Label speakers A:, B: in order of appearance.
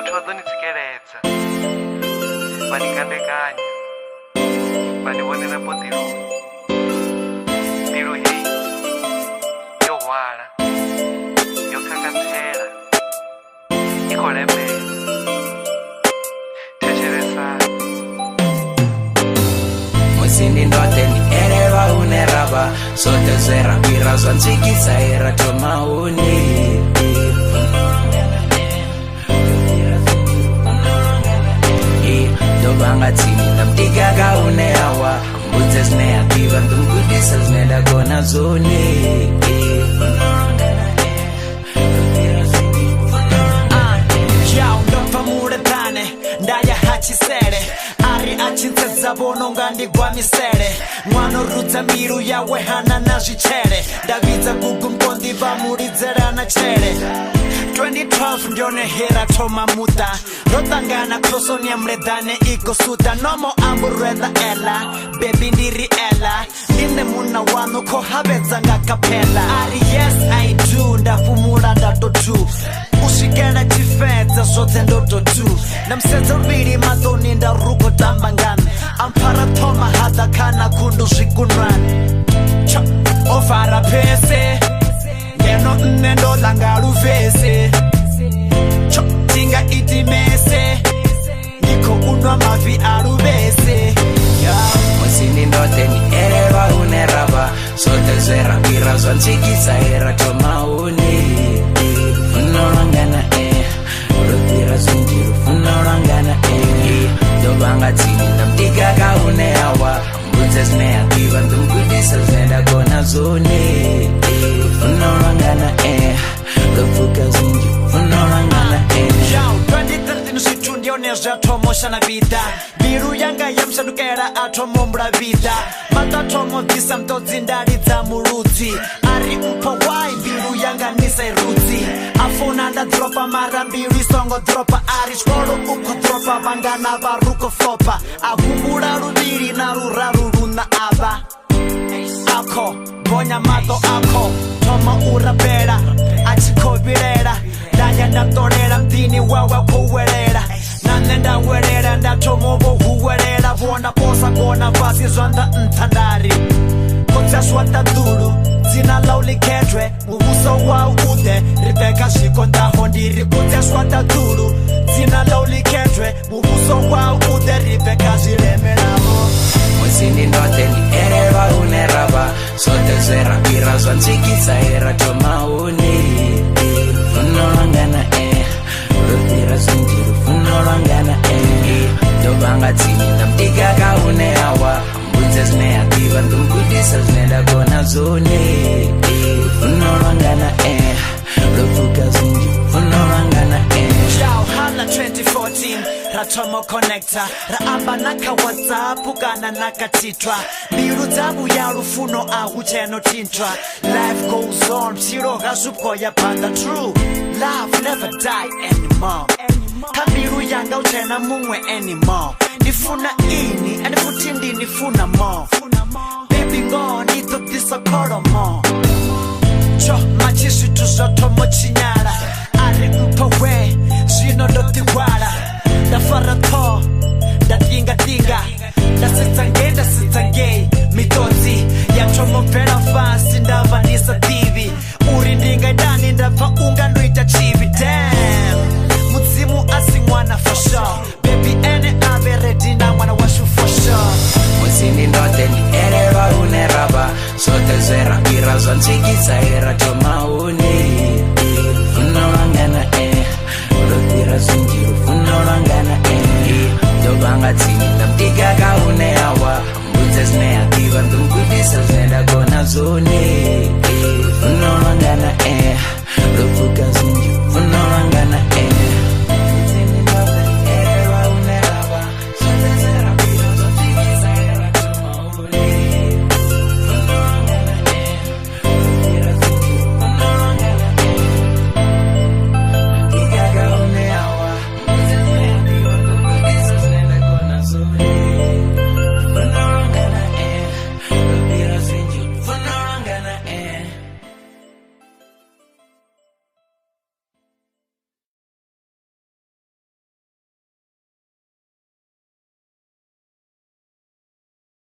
A: Vhathu vha ḓo ni tsikeledza, vha ni kandekanya, vha ni vhonela poḓelo. Mbilu heyi yo hwala, yo khakantsela, i khou lemela. Thetshelesani.
B: Musi ndi ndoṱhe ndi elelwa hune ra vha soṱhe zwe ra fhira zwa ntswikisa ra thoma hune ḓovha nga tsini nda mutikaga hune hawa mbudze zwine ya ḓivha ḓo mugudisa zwine nda kona zwone.
C: Ndo bva muleḓane nda ya ha Tshisele, ari a tshi nsedza vhono nga ndi gwa misele. Ṅwana o rudza mbilu yawe hana na zwitshele, nda vhidza gugu mkonḓi vha mu lidzela na tshele. 2012 ndi yone hera thoma muṱa, ro ṱangana khosoni ya muleḓane i khou suṱa. Nomo amburwela ela bebi ndi ri ela, ndi nṋe munna waṋu khou havhedza nga kapela. Ari yes I do, nda fumula nda to do u swikela tshifedza zwoṱhe ndo to do. Nda musedza luvhili maṱoni nda ruko tamba ngani, amphara thoma haḓa khana khundu zwikunwane. O fara phese ngeno nne ndo ḽa nga luvese, tinga itimese ndi khou nwa mavi a luvese.
B: Musi ndi ndoṱhe ndi elelwa hune ra vha soṱhe zwe ra fhira zwa ntswikisa ra thoma hune lufuno lwangana ro fhira zwinzhi lufuno lwangana ḓovha nga tsini nda mutikaga hune hawa mbudze zwine ya ḓivha ḓo mugudisa zwine nda kona zwone. Lufuno lwangana ro pfuka zwinzhi lufuno lwangana
C: 2013 zwithu ndi yone zwa thoma shana vida, mbilu yanga ya mshandukela a thoma mbula vida. Maṱo thoma bvisa mṱodzi nda lidza muludzi, ari mpho wai mbilu yanga nisa irudzi. A funa nda dropa mara mbilu i songo dropa, ari tshikolo u khou dropa vhangana vha ru khou flopa. A humbula luvhili na luraru luna avha akho bonya maṱo akho thoma u rapela a tshi khou vhilela. Nda ya nda ṱolela mḓini wawe khou welela, na nṋe nda welela nda thoma vho huwelela. Vhona posa kona fhasi zwanḓa nṱha ndari khodzaswa ṱaḓulu dzina ḽa u ḽikhethwe muvhuso wa uḓe ri beka zwikonḓaho ndiri khodzaswa ṱaḓulu dzina ḽa u ḽikhethwe muvhuso wa uḓe ri beka zwilemelaho.
B: Musi ndi ndoṱhe ndi elelwa hune ra vha soṱhe zwe ra fhira zwa ntswikisa ra thoma hune lufuno lwangana ro fhira zwinzhi lufuno lwangana ḓovha nga tsini nda mutikaga hune hawa mbudze zwine ya ḓivha ḓo mugudisa zwine nda kona zwone. Lufuno lwangana ro pfuka zwinzhi lufuno lwangana
C: Hala 2014 ra thoma connecta, ra amba na kha WhatsApp kana na kha Twitter. Mbilu dza vhuya lufuno a hu tsheno tinthwa. Life goes on, vhutshilo hashu khou ya phanḓa. True love never die anymore. Kha mbilu yanga u tshena muṅwe anymore. Ndi funa ini and futhi ndi ni funa more. Baby ngo ndi ṱoḓisa kholomo, tsho matshi zwithu zwo thoma tshinyala. Ari mpho we zwino ndo ḓihwala, nda fara ṱhoho nda tingatinga, nda sedza ngei nda sedza ngei. Miṱodzi ya thoma u bvela fhasi nda vha ndi sa ḓivhi uri ndi nga itani, nda pfa unga ndo ita tshivhi. Damn, mudzimu a si ṅwana for sure, baby ene a vhe ready na ṅwana washu for sure.
B: Musi ndi ndoṱhe ndi elelwa hune ra vha soṱhe zwe ra fhira zwa ntswikisa ra thoma